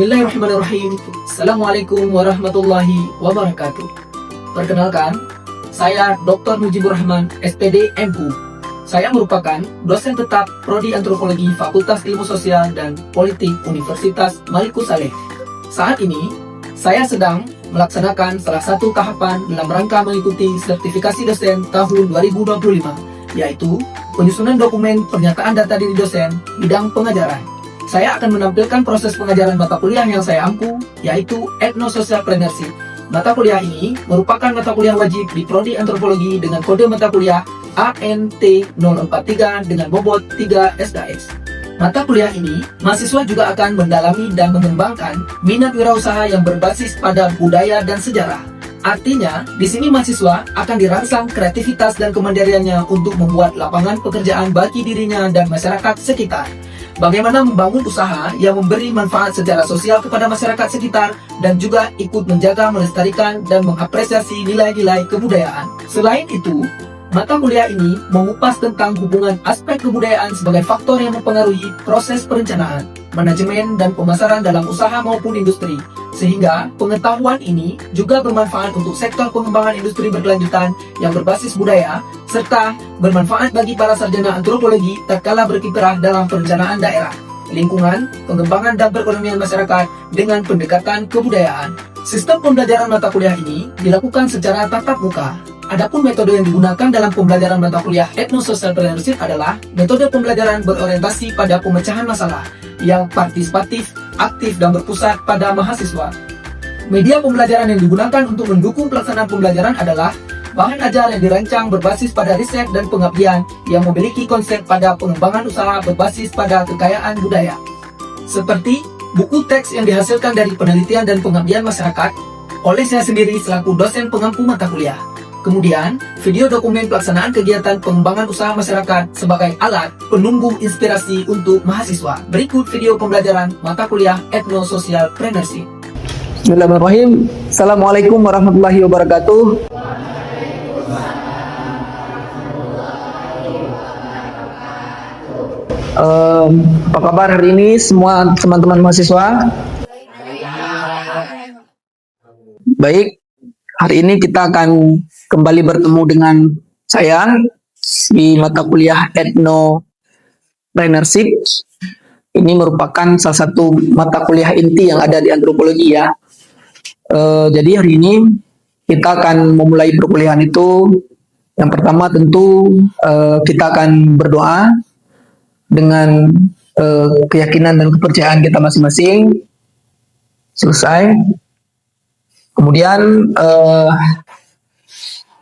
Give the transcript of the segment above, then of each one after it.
Bismillahirrahmanirrahim. Assalamualaikum warahmatullahi wabarakatuh. Perkenalkan, saya Dr. Mujibur Rahman, SPD MU. Saya merupakan dosen tetap Prodi Antropologi Fakultas Ilmu Sosial dan Politik Universitas Maliku Saleh. Saat ini, saya sedang melaksanakan salah satu tahapan dalam rangka mengikuti sertifikasi dosen tahun 2025, yaitu penyusunan dokumen pernyataan data diri dosen bidang pengajaran. Saya akan menampilkan proses pengajaran mata kuliah yang saya ampu, yaitu Ethno-Socialpreneurship. Mata kuliah ini merupakan mata kuliah wajib di Prodi Antropologi dengan kode mata kuliah ANT043 dengan bobot 3 SKS. Mata kuliah ini, mahasiswa juga akan mendalami dan mengembangkan minat wirausaha yang berbasis pada budaya dan sejarah. Artinya, di sini mahasiswa akan dirangsang kreativitas dan kemandiriannya untuk membuat lapangan pekerjaan bagi dirinya dan masyarakat sekitar. Bagaimana membangun usaha yang memberi manfaat secara sosial kepada masyarakat sekitar dan juga ikut menjaga, melestarikan, dan mengapresiasi nilai-nilai kebudayaan. Selain itu, mata kuliah ini mengupas tentang hubungan aspek kebudayaan sebagai faktor yang mempengaruhi proses perencanaan, manajemen, dan pemasaran dalam usaha maupun industri. Sehingga pengetahuan ini juga bermanfaat untuk sektor pengembangan industri berkelanjutan yang berbasis budaya, serta bermanfaat bagi para sarjana antropologi tatkala berkiprah dalam perencanaan daerah, lingkungan, pengembangan dan perekonomian masyarakat dengan pendekatan kebudayaan. Sistem pembelajaran mata kuliah ini dilakukan secara tatap muka. Adapun metode yang digunakan dalam pembelajaran mata kuliah Ethno-Socialpreneurship adalah metode pembelajaran berorientasi pada pemecahan masalah yang partisipatif, aktif, dan berpusat pada mahasiswa. Media pembelajaran yang digunakan untuk mendukung pelaksanaan pembelajaran adalah bahan ajar yang dirancang berbasis pada riset dan pengabdian yang memiliki konsep pada pengembangan usaha berbasis pada kekayaan budaya. Seperti buku teks yang dihasilkan dari penelitian dan pengabdian masyarakat oleh saya sendiri selaku dosen pengampu mata kuliah. Kemudian, video dokumen pelaksanaan kegiatan pengembangan usaha masyarakat sebagai alat penumbuh inspirasi untuk mahasiswa. Berikut video pembelajaran mata kuliah Ethno-Socialpreneurship. Bismillahirrahmanirrahim. Assalamualaikum warahmatullahi wabarakatuh. Apa kabar hari ini semua teman-teman mahasiswa? Baik, hari ini kita akan kembali bertemu dengan saya di mata kuliah Ethno-Preneurship. Ini merupakan salah satu mata kuliah inti yang ada di antropologi ya. Jadi hari ini kita akan memulai perkuliahan itu. Yang pertama tentu kita akan berdoa dengan keyakinan dan kepercayaan kita masing-masing. Selesai. Kemudian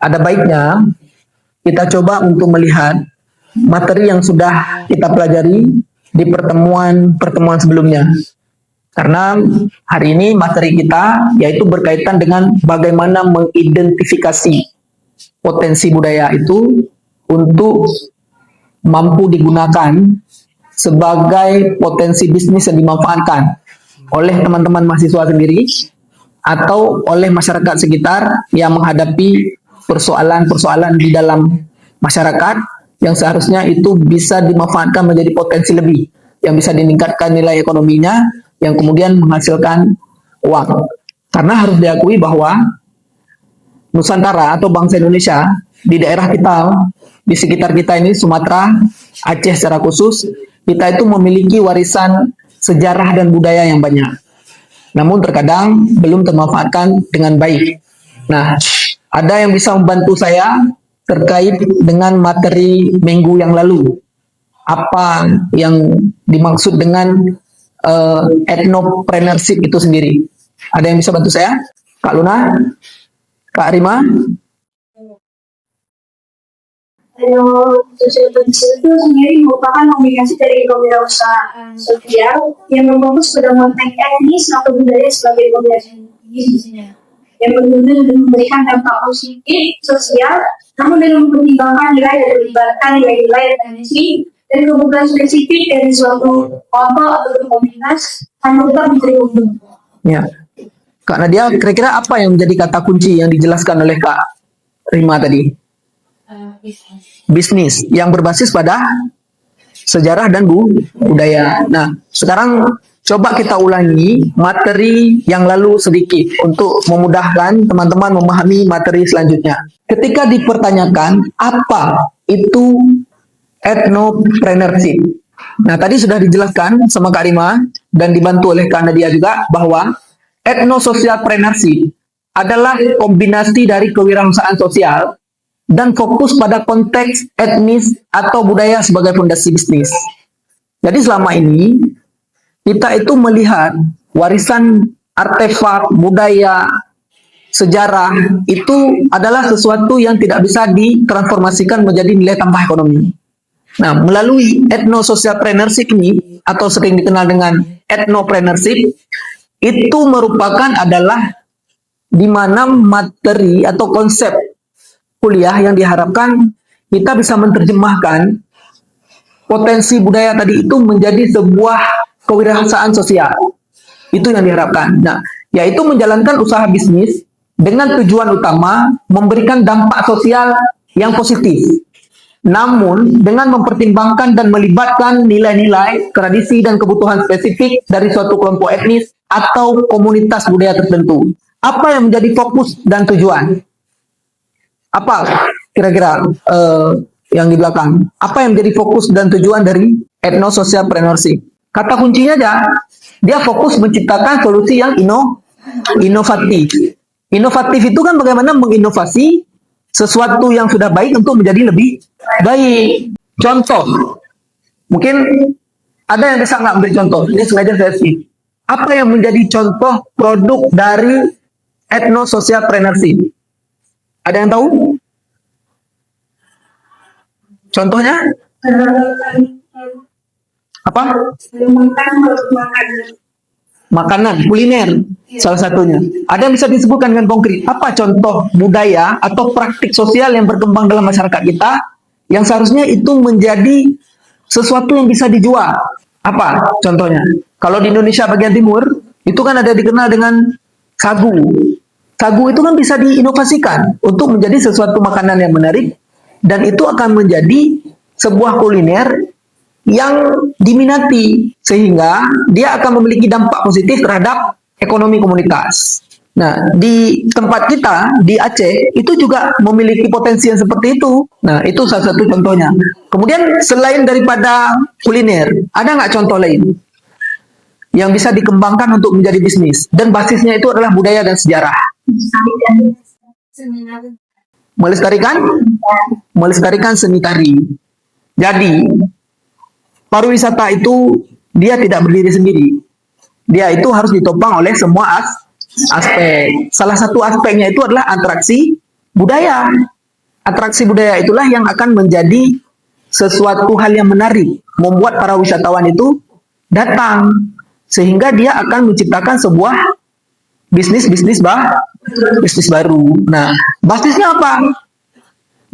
ada baiknya kita coba untuk melihat materi yang sudah kita pelajari di pertemuan sebelumnya. Karena hari ini materi kita yaitu berkaitan dengan bagaimana mengidentifikasi potensi budaya itu untuk mampu digunakan sebagai potensi bisnis yang dimanfaatkan oleh teman-teman mahasiswa sendiri atau oleh masyarakat sekitar yang menghadapi persoalan-persoalan di dalam masyarakat yang seharusnya itu bisa dimanfaatkan menjadi potensi lebih yang bisa meningkatkan nilai ekonominya yang kemudian menghasilkan uang. Karena harus diakui bahwa Nusantara atau bangsa Indonesia di daerah kita, di sekitar kita ini Sumatera, Aceh secara khusus, kita itu memiliki warisan sejarah dan budaya yang banyak. Namun terkadang belum termanfaatkan dengan baik. Nah, ada yang bisa membantu saya terkait dengan materi minggu yang lalu. Apa yang dimaksud dengan ethnopreneurship itu sendiri? Ada yang bisa bantu saya? Kak Luna? Kak Rima? Ethno-Socialpreneurship itu sendiri merupakan kombinasi dari kewirausahaan sosial yang berfokus pada konteks etnis atau budaya sebagai kombinasi yang bertujuan untuk memberikan dampak positif sosial, namun dengan mempertimbangkan nilai dan melibatkan nilai-nilai etnis dan kebutuhan spesifik dari suatu kelompok atau komunitas hanya tetap menjadi umum. Ya, Kak Nadia, kira-kira apa yang menjadi kata kunci yang dijelaskan oleh Kak Rima tadi? Bisnis yang berbasis pada sejarah dan budaya. Nah, sekarang coba kita ulangi materi yang lalu sedikit untuk memudahkan teman-teman memahami materi selanjutnya. Ketika dipertanyakan apa itu ethnopreneurship. Nah, tadi sudah dijelaskan sama Kak Rima dan dibantu oleh Kak Nadia juga bahwa ethnosocialpreneurship adalah kombinasi dari kewirausahaan sosial dan fokus pada konteks etnis atau budaya sebagai fondasi bisnis. Jadi selama ini kita itu melihat warisan artefak budaya sejarah itu adalah sesuatu yang tidak bisa ditransformasikan menjadi nilai tambah ekonomi. Nah, melalui ethnosocialpreneurship ini atau sering dikenal dengan ethnopreneurship itu merupakan adalah di mana materi atau konsep kuliah yang diharapkan kita bisa menerjemahkan potensi budaya tadi itu menjadi sebuah kewirausahaan sosial. Itu yang diharapkan. Nah, yaitu menjalankan usaha bisnis dengan tujuan utama memberikan dampak sosial yang positif. Namun, dengan mempertimbangkan dan melibatkan nilai-nilai, tradisi, dan kebutuhan spesifik dari suatu kelompok etnis atau komunitas budaya tertentu. Apa yang menjadi fokus dan tujuan? Apa kira-kira yang di belakang? Apa yang menjadi fokus dan tujuan dari ethnosocialpreneurship? Kata kuncinya aja, dia fokus menciptakan solusi yang inovatif. Inovatif itu kan bagaimana menginovasi sesuatu yang sudah baik untuk menjadi lebih baik. Contoh, mungkin ada yang bisa nggak ambil contoh? Ini sengaja saya sih. Apa yang menjadi contoh produk dari ethnosocialpreneurship? Ada yang tahu? Contohnya? Apa? Makanan, kuliner, salah satunya. Ada yang bisa disebutkan dengan konkret. Apa contoh budaya atau praktik sosial yang berkembang dalam masyarakat kita yang seharusnya itu menjadi sesuatu yang bisa dijual? Apa contohnya? Kalau di Indonesia bagian timur, itu kan ada dikenal dengan sagu. Sagu itu kan bisa diinovasikan untuk menjadi sesuatu makanan yang menarik dan itu akan menjadi sebuah kuliner yang diminati sehingga dia akan memiliki dampak positif terhadap ekonomi komunitas. Nah, di tempat kita di Aceh itu juga memiliki potensi yang seperti itu. Nah, itu salah satu contohnya. Kemudian selain daripada kuliner, ada nggak contoh lain yang bisa dikembangkan untuk menjadi bisnis dan basisnya itu adalah budaya dan sejarah? Melestarikan seni tari. Jadi pariwisata itu dia tidak berdiri sendiri. Dia itu harus ditopang oleh semua aspek. Salah satu aspeknya itu adalah atraksi budaya. Atraksi budaya itulah yang akan menjadi sesuatu hal yang menarik, membuat para wisatawan itu datang sehingga dia akan menciptakan sebuah bisnis baru. Nah, basisnya apa?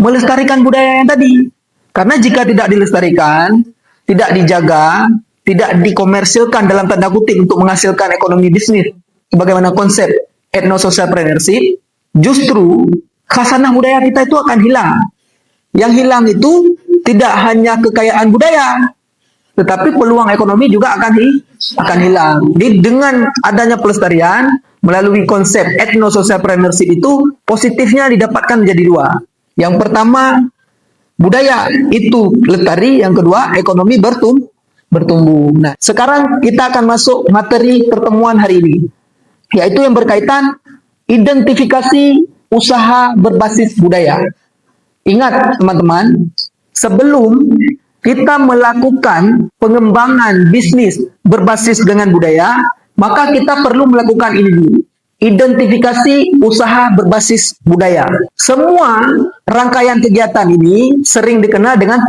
Melestarikan budaya yang tadi. Karena jika tidak dilestarikan, tidak dijaga, tidak dikomersilkan dalam tanda kutip untuk menghasilkan ekonomi bisnis, sebagaimana konsep ethnosocialpreneurship, justru khasanah budaya kita itu akan hilang. Yang hilang itu tidak hanya kekayaan budaya, tetapi peluang ekonomi juga akan hilang. Jadi dengan adanya pelestarian melalui konsep ethnosocialpreneurship itu positifnya didapatkan menjadi dua. Yang pertama, budaya itu lestari, yang kedua ekonomi bertumbuh. Nah, sekarang kita akan masuk materi pertemuan hari ini, yaitu yang berkaitan identifikasi usaha berbasis budaya. Ingat teman-teman, sebelum kita melakukan pengembangan bisnis berbasis dengan budaya, maka kita perlu melakukan ini dulu. Identifikasi usaha berbasis budaya. Semua rangkaian kegiatan ini sering dikenal dengan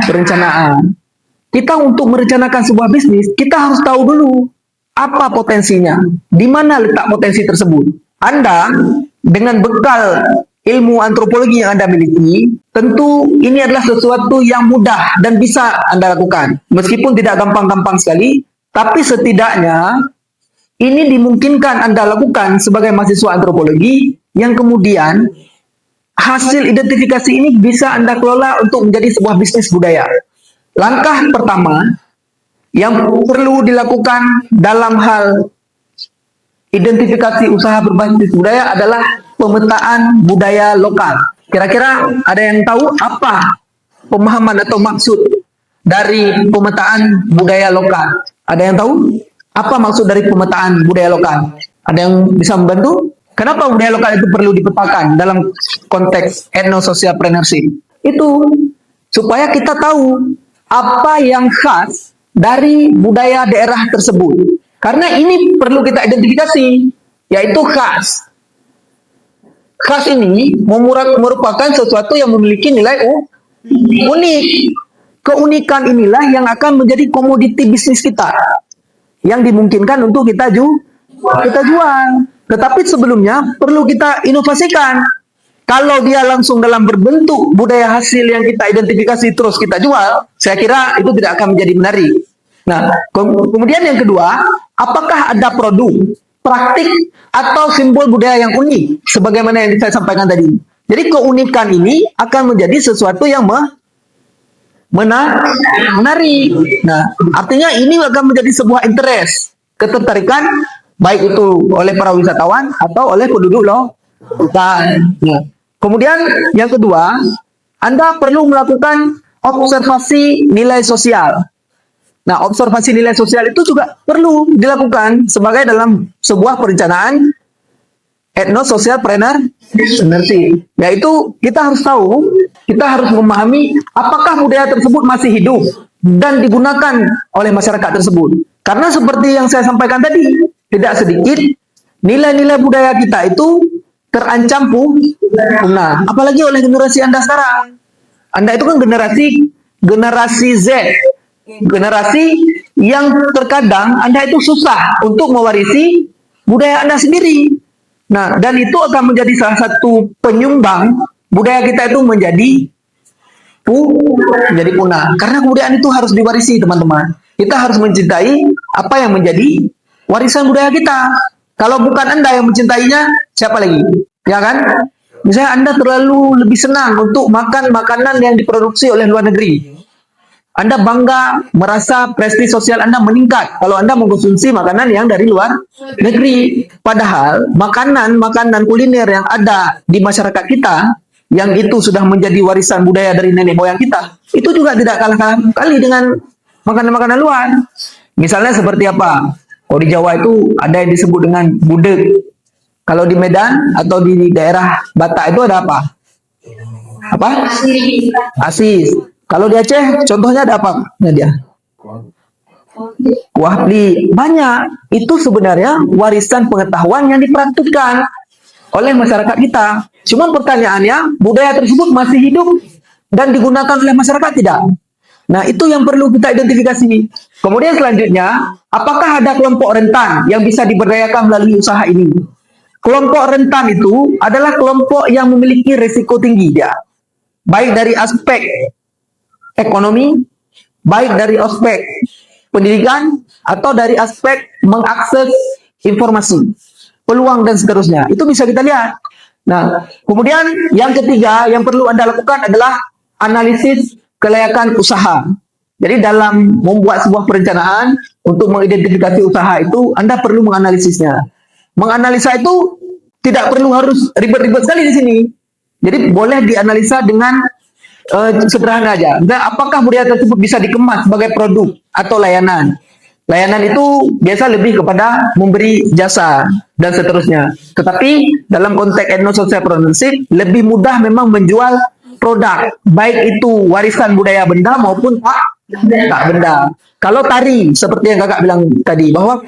perencanaan. Kita untuk merencanakan sebuah bisnis, kita harus tahu dulu apa potensinya, di mana letak potensi tersebut. Anda dengan bekal ilmu antropologi yang Anda miliki, tentu ini adalah sesuatu yang mudah dan bisa Anda lakukan. Meskipun tidak gampang-gampang sekali, tapi setidaknya ini dimungkinkan Anda lakukan sebagai mahasiswa antropologi yang kemudian hasil identifikasi ini bisa Anda kelola untuk menjadi sebuah bisnis budaya. Langkah pertama yang perlu dilakukan dalam hal identifikasi usaha berbasis budaya adalah pemetaan budaya lokal. Kira-kira ada yang tahu apa pemahaman atau maksud dari pemetaan budaya lokal? Ada yang tahu apa maksud dari pemetaan budaya lokal? Ada yang bisa membantu? Kenapa budaya lokal itu perlu dipetakan dalam konteks etnosocialpreneurship? Itu supaya kita tahu apa yang khas dari budaya daerah tersebut. Karena ini perlu kita identifikasi, yaitu khas. Khas ini merupakan sesuatu yang memiliki nilai unik. Keunikan inilah yang akan menjadi komoditi bisnis kita, yang dimungkinkan untuk kita jual. Tetapi sebelumnya perlu kita inovasikan. Kalau dia langsung dalam berbentuk budaya hasil yang kita identifikasi terus kita jual, saya kira itu tidak akan menjadi menarik. Nah, kemudian yang kedua, apakah ada produk, praktik, atau simbol budaya yang unik, sebagaimana yang saya sampaikan tadi. Jadi keunikan ini akan menjadi sesuatu yang menarik. Nah, artinya ini akan menjadi sebuah interest, ketertarikan, baik itu oleh para wisatawan atau oleh penduduk lokal. Nah, kemudian yang kedua, Anda perlu melakukan observasi nilai sosial. Nah, observasi nilai sosial itu juga perlu dilakukan sebagai dalam sebuah perencanaan etnosocialpreneurship. Yaitu kita harus tahu, kita harus memahami apakah budaya tersebut masih hidup dan digunakan oleh masyarakat tersebut. Karena seperti yang saya sampaikan tadi, tidak sedikit nilai-nilai budaya kita itu terancam punah. Apalagi oleh generasi Anda sekarang. Anda itu kan generasi Z. Generasi yang terkadang Anda itu susah untuk mewarisi budaya Anda sendiri. Nah, dan itu akan menjadi salah satu penyumbang budaya kita itu menjadi punah. Karena kebudayaan itu harus diwarisi, teman-teman. Kita harus mencintai apa yang menjadi warisan budaya kita. Kalau bukan Anda yang mencintainya, siapa lagi? Ya kan? Misalnya Anda terlalu lebih senang untuk makan makanan yang diproduksi oleh luar negeri. Anda bangga, merasa prestise sosial Anda meningkat kalau Anda mengkonsumsi makanan yang dari luar negeri. Padahal makanan kuliner yang ada di masyarakat kita, yang itu sudah menjadi warisan budaya dari nenek moyang kita, itu juga tidak kalah kali dengan makanan-makanan luar. Misalnya seperti apa? Kalau di Jawa itu ada yang disebut dengan gudeg. Kalau di Medan atau di daerah Batak itu ada apa? Asis. Kalau di Aceh, contohnya ada apa? Nadia? Kuah pli. Banyak. Itu sebenarnya warisan pengetahuan yang dipraktikkan oleh masyarakat kita. Cuma pertanyaannya, budaya tersebut masih hidup dan digunakan oleh masyarakat tidak? Nah, itu yang perlu kita identifikasi. Kemudian selanjutnya, apakah ada kelompok rentan yang bisa diberdayakan melalui usaha ini? Kelompok rentan itu adalah kelompok yang memiliki risiko tinggi, ya. Baik dari aspek ekonomi, baik dari aspek pendidikan, atau dari aspek mengakses informasi, peluang, dan seterusnya. Itu bisa kita lihat. Nah, kemudian yang ketiga yang perlu Anda lakukan adalah analisis kelayakan usaha. Jadi dalam membuat sebuah perencanaan untuk mengidentifikasi usaha itu, Anda perlu menganalisisnya. Menganalisa itu tidak perlu harus ribet-ribet sekali di sini. Jadi boleh dianalisa dengan sederhana aja. Nah, apakah budaya tersebut bisa dikemas sebagai produk atau layanan? Layanan itu biasa lebih kepada memberi jasa dan seterusnya. Tetapi dalam konteks etnosocialpreneurship lebih mudah memang menjual produk, baik itu warisan budaya benda maupun tak benda. Kalau tari, seperti yang kakak bilang tadi, bahwa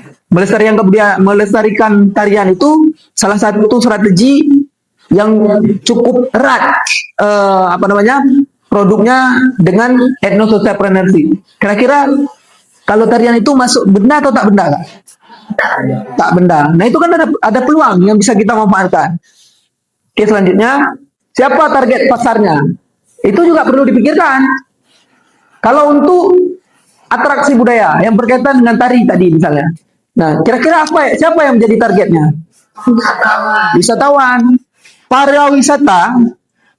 melestarikan tarian itu salah satu strategi yang cukup erat produknya dengan etnosocialpreneurship. Kira-kira kalau tarian itu masuk benda atau tak benda, Kak? Tak benda. Nah, itu kan ada peluang yang bisa kita manfaatkan. Oke, selanjutnya, siapa target pasarnya? Itu juga perlu dipikirkan. Kalau untuk atraksi budaya yang berkaitan dengan tari tadi misalnya. Nah, kira-kira siapa yang menjadi targetnya? Wisatawan.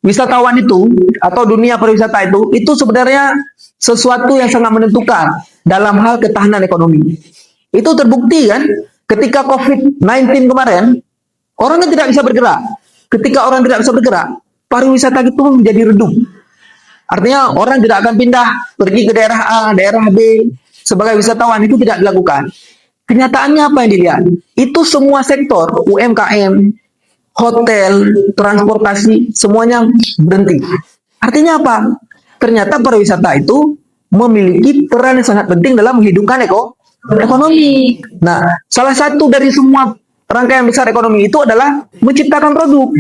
Wisatawan itu atau dunia pariwisata itu sebenarnya sesuatu yang sangat menentukan dalam hal ketahanan ekonomi. Itu terbukti kan ketika COVID-19 kemarin, orang kan tidak bisa bergerak. Ketika orang tidak bisa bergerak, pariwisata itu menjadi redup. Artinya orang tidak akan pindah pergi ke daerah A, daerah B sebagai wisatawan, itu tidak dilakukan. Kenyataannya apa yang dilihat? Itu semua sektor UMKM, hotel, transportasi, semuanya berhenti. Artinya apa? Ternyata pariwisata itu memiliki peran yang sangat penting dalam menghidupkan ekonomi. Nah, salah satu dari semua rangkaian besar ekonomi itu adalah menciptakan produk.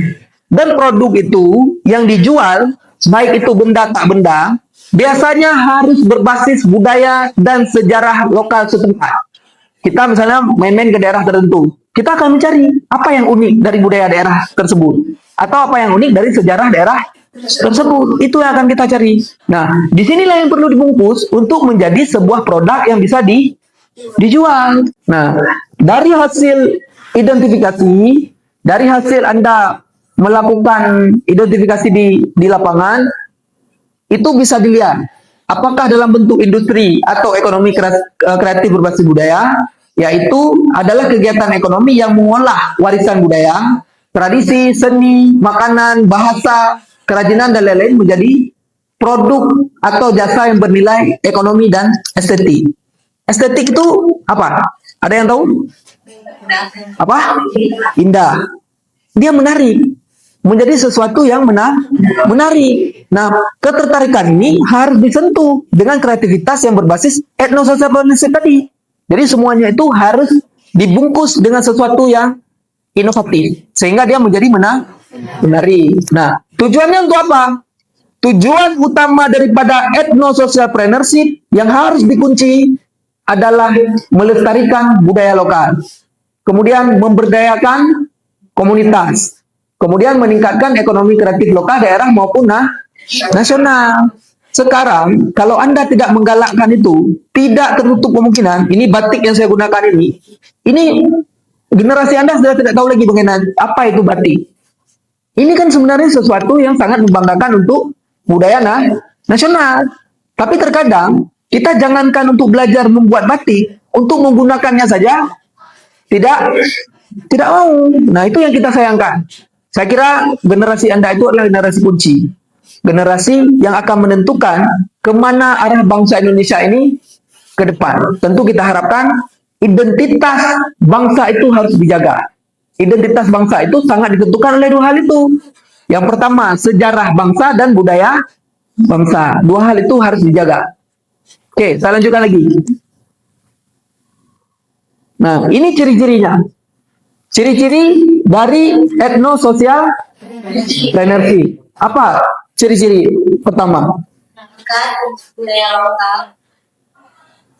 Dan produk itu yang dijual, baik itu benda tak benda, biasanya harus berbasis budaya dan sejarah lokal setempat. Kita misalnya main-main ke daerah tertentu, kita akan mencari apa yang unik dari budaya daerah tersebut, atau apa yang unik dari sejarah daerah tersebut. Itu yang akan kita cari. Nah, disinilah yang perlu dibungkus untuk menjadi sebuah produk yang bisa dijual. Nah, dari hasil identifikasi, dari hasil Anda melakukan identifikasi di lapangan, itu bisa dilihat apakah dalam bentuk industri atau ekonomi kreatif berbasis budaya, yaitu adalah kegiatan ekonomi yang mengolah warisan budaya, tradisi, seni, makanan, bahasa, kerajinan, dan lain-lain menjadi produk atau jasa yang bernilai ekonomi dan estetik. Estetik itu apa? Ada yang tahu? Apa? Indah. Dia menarik. Menjadi sesuatu yang menarik. Nah, ketertarikan ini harus disentuh dengan kreativitas yang berbasis etnososial tadi. Jadi semuanya itu harus dibungkus dengan sesuatu yang inovatif, sehingga dia menjadi menarik. Nah, tujuannya untuk apa? Tujuan utama daripada etnosocial entrepreneurship yang harus dikunci adalah melestarikan budaya lokal, kemudian memberdayakan komunitas, kemudian meningkatkan ekonomi kreatif lokal daerah maupun nasional. Sekarang, kalau Anda tidak menggalakkan itu, tidak tertutup kemungkinan, ini batik yang saya gunakan ini generasi Anda sudah tidak tahu lagi mengenai apa itu batik. Ini kan sebenarnya sesuatu yang sangat membanggakan untuk budaya nasional. Tapi terkadang, kita jangankan untuk belajar membuat batik, untuk menggunakannya saja tidak mau. Nah, itu yang kita sayangkan. Saya kira generasi Anda itu adalah generasi kunci. Generasi yang akan menentukan kemana arah bangsa Indonesia ini ke depan. Tentu kita harapkan identitas bangsa itu harus dijaga. Identitas bangsa itu sangat ditentukan oleh dua hal itu. Yang pertama, sejarah bangsa dan budaya bangsa. Dua hal itu harus dijaga. Oke, saya lanjutkan lagi. Nah, ini ciri-cirinya. Ciri-ciri dari etnososial entrepreneurship. Apa ciri-ciri pertama? Mengangkat budaya lokal.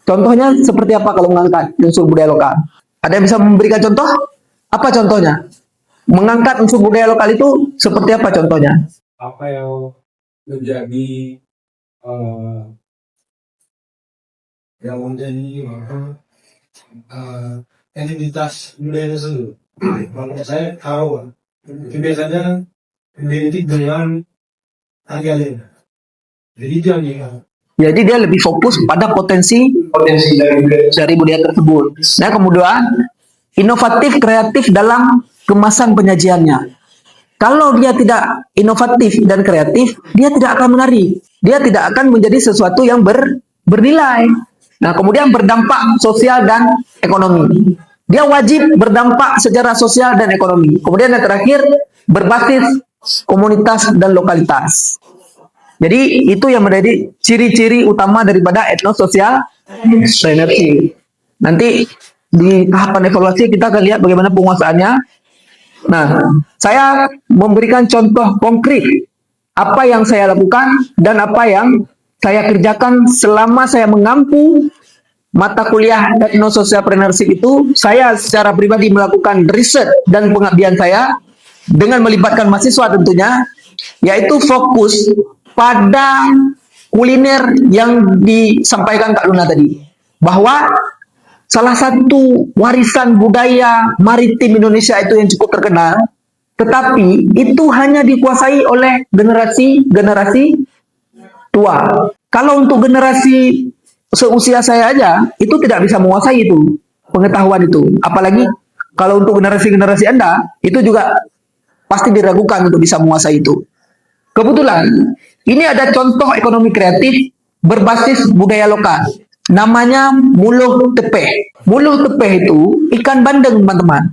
Contohnya seperti apa kalau mengangkat unsur budaya lokal? Ada yang bisa memberikan contoh? Apa contohnya? Mengangkat unsur budaya lokal itu seperti apa contohnya? Apa yang menjadi identitas budaya tersebut. Menurut saya tahu, biasanya identik dengan harganya. Jadi Jadi dia lebih fokus pada potensi dari budaya tersebut. Nah, kemudian inovatif kreatif dalam kemasan penyajiannya. Kalau dia tidak inovatif dan kreatif, dia tidak akan menarik. Dia tidak akan menjadi sesuatu yang bernilai. Nah, kemudian berdampak sosial dan ekonomi. Dia wajib berdampak secara sosial dan ekonomi. Kemudian yang terakhir, berbasis komunitas dan lokalitas. Jadi itu yang menjadi ciri-ciri utama daripada etnososial entrepreneurship. Nanti di tahapan evaluasi kita akan lihat bagaimana penguasaannya. Nah, saya memberikan contoh konkret apa yang saya lakukan dan apa yang saya kerjakan selama saya mengampu mata kuliah etnosocial entrepreneurship itu. Saya secara pribadi melakukan riset dan pengabdian saya dengan melibatkan mahasiswa tentunya, yaitu fokus pada kuliner yang disampaikan Kak Luna tadi, bahwa salah satu warisan budaya maritim Indonesia itu yang cukup terkenal, tetapi itu hanya dikuasai oleh generasi tua. Kalau untuk generasi seusia saya aja itu tidak bisa menguasai itu pengetahuan itu. Apalagi kalau untuk generasi-generasi Anda itu juga pasti diragukan untuk bisa menguasai itu. Kebetulan ini ada contoh ekonomi kreatif berbasis budaya lokal. Namanya Muluh Tepeh. Muluh Tepeh itu ikan bandeng, teman-teman.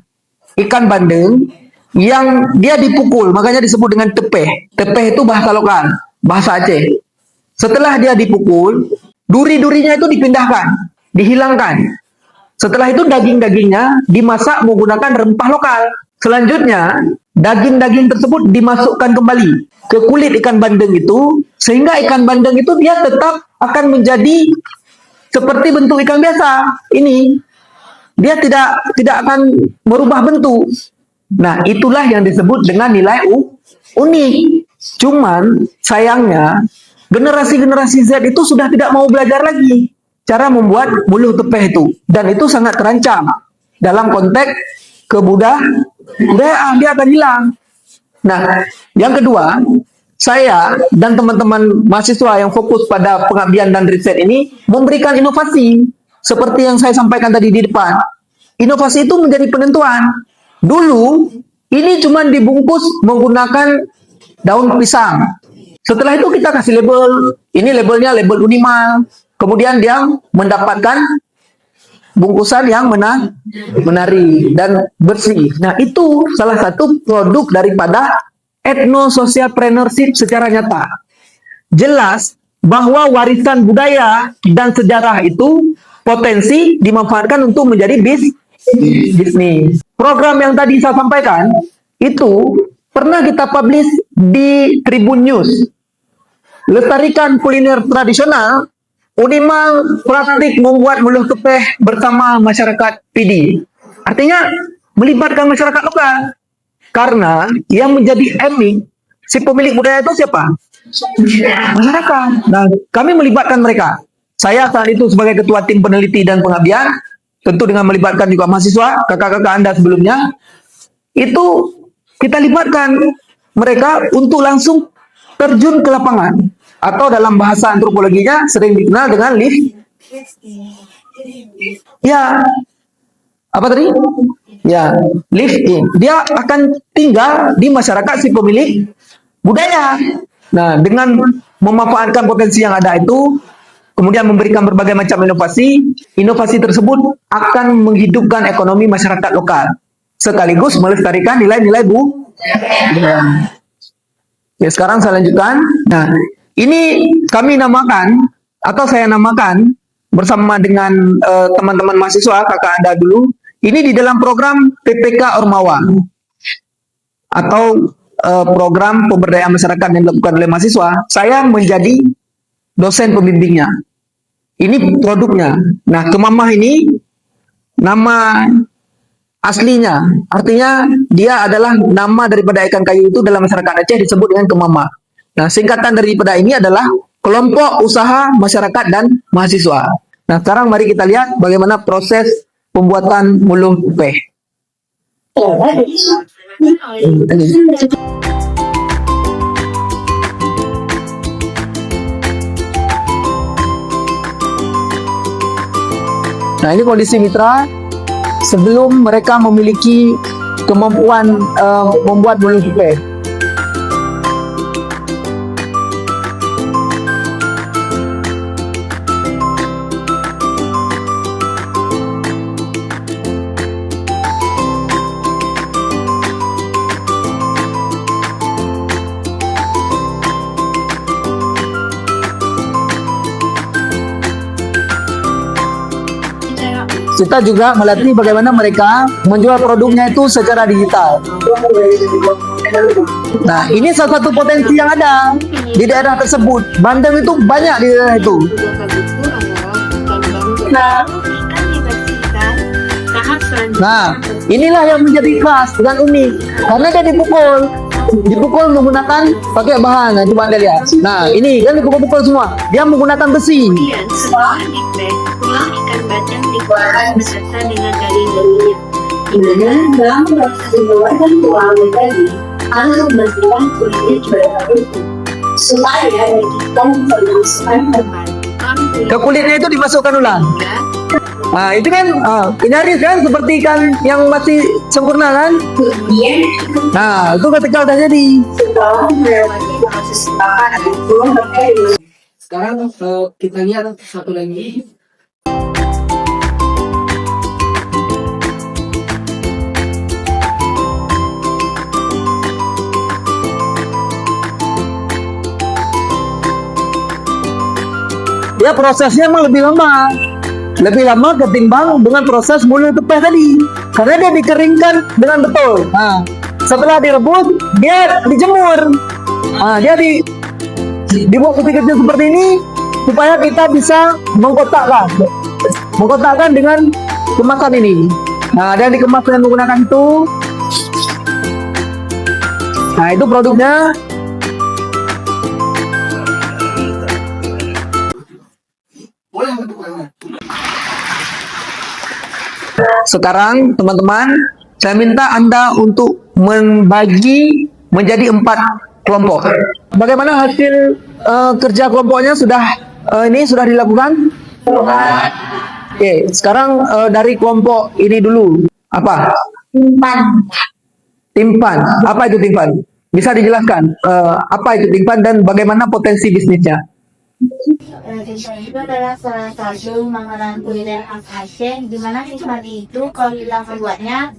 Ikan bandeng yang dia dipukul, makanya disebut dengan tepeh. Tepeh itu bahasa lokal, bahasa Aceh. Setelah dia dipukul, duri-durinya itu dipindahkan, dihilangkan. Setelah itu daging-dagingnya dimasak menggunakan rempah lokal. Selanjutnya, daging-daging tersebut dimasukkan kembali ke kulit ikan bandeng itu, sehingga ikan bandeng itu dia tetap akan menjadi seperti bentuk ikan biasa. Ini dia tidak akan merubah bentuk. Nah, itulah yang disebut dengan nilai unik. Cuman sayangnya generasi-generasi Z itu sudah tidak mau belajar lagi cara membuat muluh tepeh itu, dan itu sangat terancam dalam konteks kebudayaan, dia akan hilang. Nah, yang kedua, saya dan teman-teman mahasiswa yang fokus pada pengabdian dan riset ini memberikan inovasi seperti yang saya sampaikan tadi di depan. Inovasi itu menjadi penentuan. Dulu ini cuma dibungkus menggunakan daun pisang. Setelah itu kita kasih label. Ini labelnya label Unimal. Kemudian dia mendapatkan bungkusan yang menarik dan bersih. Nah, itu salah satu produk daripada etnosocialpreneurship secara nyata. Jelas bahwa warisan budaya dan sejarah itu potensi dimanfaatkan untuk menjadi bisnis. Program yang tadi saya sampaikan itu pernah kita publish di Tribun News. Lestarikan kuliner tradisional, Unimal praktik membuat muluh tepeh bersama masyarakat PD. Artinya melibatkan masyarakat lokal. Karena yang menjadi aiming si pemilik budaya itu siapa? Masyarakat. Nah, kami melibatkan mereka. Saya saat itu sebagai ketua tim peneliti dan pengabdian, tentu dengan melibatkan juga mahasiswa, kakak-kakak Anda sebelumnya, itu kita libatkan mereka untuk langsung terjun ke lapangan. Atau dalam bahasa antropologinya sering dikenal dengan lift. Ya, apa tadi? Ya, lifting. Dia akan tinggal di masyarakat si pemilik budaya. Nah, dengan memanfaatkan potensi yang ada itu, kemudian memberikan berbagai macam inovasi, inovasi tersebut akan menghidupkan ekonomi masyarakat lokal, sekaligus melestarikan nilai-nilai budaya. Ya, sekarang saya lanjutkan. Nah, ini kami namakan, atau saya namakan bersama dengan teman-teman mahasiswa, kakak Anda dulu, ini di dalam program PPK Ormawa, atau program pemberdayaan masyarakat yang dilakukan oleh mahasiswa. Saya menjadi dosen pembimbingnya. Ini produknya. Nah, Kemamah ini nama aslinya, artinya dia adalah nama daripada ikan kayu itu dalam masyarakat Aceh disebut dengan Kemamah. Nah, singkatan daripada ini adalah kelompok usaha masyarakat dan mahasiswa. Nah, sekarang mari kita lihat bagaimana proses pembuatan muluh tepeh. Nah, ini kondisi mitra sebelum mereka memiliki kemampuan membuat muluh tepeh. Kita juga melatih bagaimana mereka menjual produknya itu secara digital. Nah, ini salah satu potensi yang ada di daerah tersebut. Bandeng itu banyak di daerah itu. Nah, inilah yang menjadi khas dan unik. Karena dia dipukul menggunakan pakai bahan. Nah, coba Anda lihat. Nah, ini kan dipukul-pukul semua. Dia menggunakan besi. Kemudian setelah di-pack, tulang ikan bandeng dikeluarkan beserta dengan daging-dagingnya. Di mana dalam proses mengeluarkan tulang dan daging harus membersihkan kulitnya juga itu supaya daging bisa dimasukkan kembali. Kami ke kulitnya itu dimasukkan ulang. Nah, itu kan nyaris kan seperti ikan yang masih sempurna kan? Kemudian Nah, itu ketika udah jadi. setelah melewati proses bakaran, belum terjadi. Sekarang kita lihat satu lagi. Ya prosesnya emang lebih lama. Lebih lama ketimbang dengan proses mulu tepeh tadi. Karena dia dikeringkan dengan betul. Nah, setelah direbus, dia dijemur. Nah, dia dibuat kecil-kecil seperti ini supaya kita bisa mengkotakkan dengan kemasan ini. Nah, dan dikemas dengan menggunakan itu. Nah, itu produknya. Sekarang teman-teman, saya minta Anda untuk membagi menjadi 4 kelompok. Bagaimana hasil kerja kelompoknya sudah dilakukan? Oke, sekarang dari kelompok ini dulu. Apa? Timpan. Apa itu timpan? Bisa dijelaskan apa itu timpan dan bagaimana potensi bisnisnya? Timpan itu adalah salah satu makanan kuliner khas Aceh, di mana timpan itu kalau kita membuatnya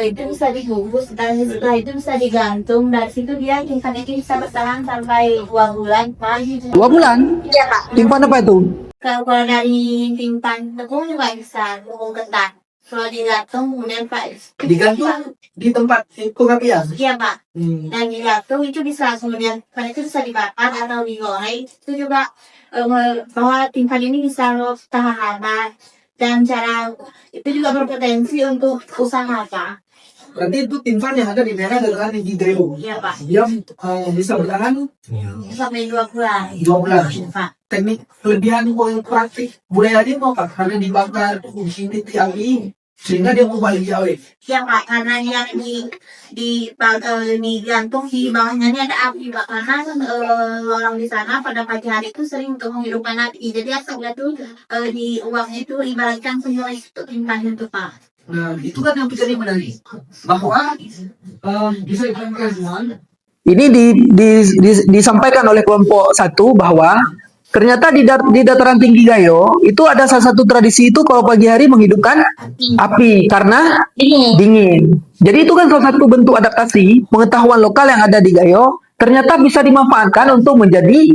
itu bisa dibungkus dan setelah itu bisa digantung. Dari situ dia timpan itu bisa bertahan sampai 2 bulan. 2 bulan? Iya Pak. Timpan apa itu? Kalau dari timpan tepung juga bisa tepung ketan. Kalau digantung kemudian Pak Digantung di tempat pengapian. iya Pak. Dan digantung itu bisa kemudian pada itu bisa dibakar atau digoreng. Itu juga bahwa timpan ini bisa tahan lama dan cara itu juga berpotensi untuk usaha Pak. Berarti itu timpan yang ada di merah adalah di Grebo. Iya Pak. Dia bisa bertahan Sampai 2 bulan. 2 bulan. Iya, Pak. Teknik kelebihan yang praktik budaya dia mau Pak, karena dibakar di sini api sehingga dia mau balik awet. Ya Pak, karena yang digantung di bawahnya ini ada api Pak, karena orang di sana pada pagi hari itu sering untuk menghidupkan api. Jadi asapnya tuh di uangnya itu ibaratkan penjualan itu timpan itu Pak. Nah, itu kan yang menjadi menarik bahwa bisa diperhatikan semua. Ini disampaikan oleh kelompok 1 bahwa ternyata di dataran tinggi Gayo itu ada salah satu tradisi itu kalau pagi hari menghidupkan api karena dingin. Jadi itu kan salah satu bentuk adaptasi pengetahuan lokal yang ada di Gayo ternyata bisa dimanfaatkan untuk menjadi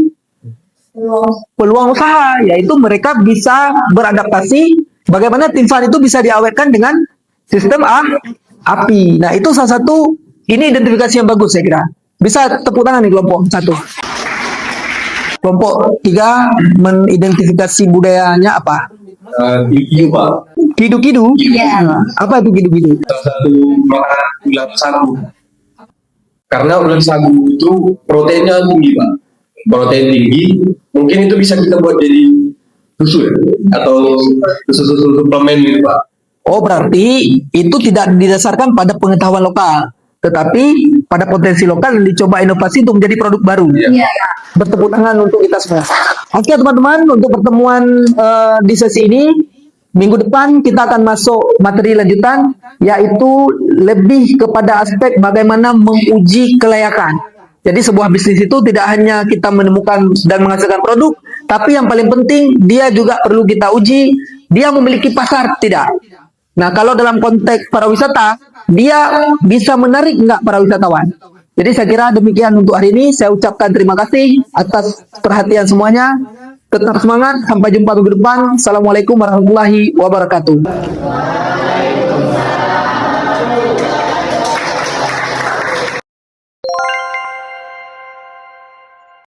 peluang usaha, yaitu mereka bisa beradaptasi bagaimana timpan itu bisa diawetkan dengan sistem api. Nah, itu salah satu ini identifikasi yang bagus saya kira. Bisa tepuk tangan nih kelompok 1. Kelompok 3 mengidentifikasi budayanya apa? Kidu Pak, Kidu-kidu? Iya. Apa itu kidu-kidu? salah satu makanan ulat sagu. Karena ulat sagu itu proteinnya tinggi Pak, protein tinggi. Mungkin itu bisa kita buat jadi susu ya? Atau susu suplemen gitu Pak. Oh, berarti itu tidak didasarkan pada pengetahuan lokal, tetapi pada potensi lokal yang dicoba inovasi untuk menjadi produk baru. Iya. Bertepuk tangan untuk kita semua. Oke teman-teman, untuk pertemuan di sesi ini, minggu depan kita akan masuk materi lanjutan, yaitu lebih kepada aspek bagaimana menguji kelayakan. Jadi sebuah bisnis itu tidak hanya kita menemukan dan menghasilkan produk, tapi yang paling penting dia juga perlu kita uji, dia memiliki pasar tidak. Nah, kalau dalam konteks pariwisata, dia bisa menarik nggak para wisatawan? Jadi saya kira demikian untuk hari ini. Saya ucapkan terima kasih atas perhatian semuanya. Tetap semangat. Sampai jumpa minggu depan. Assalamualaikum warahmatullahi wabarakatuh.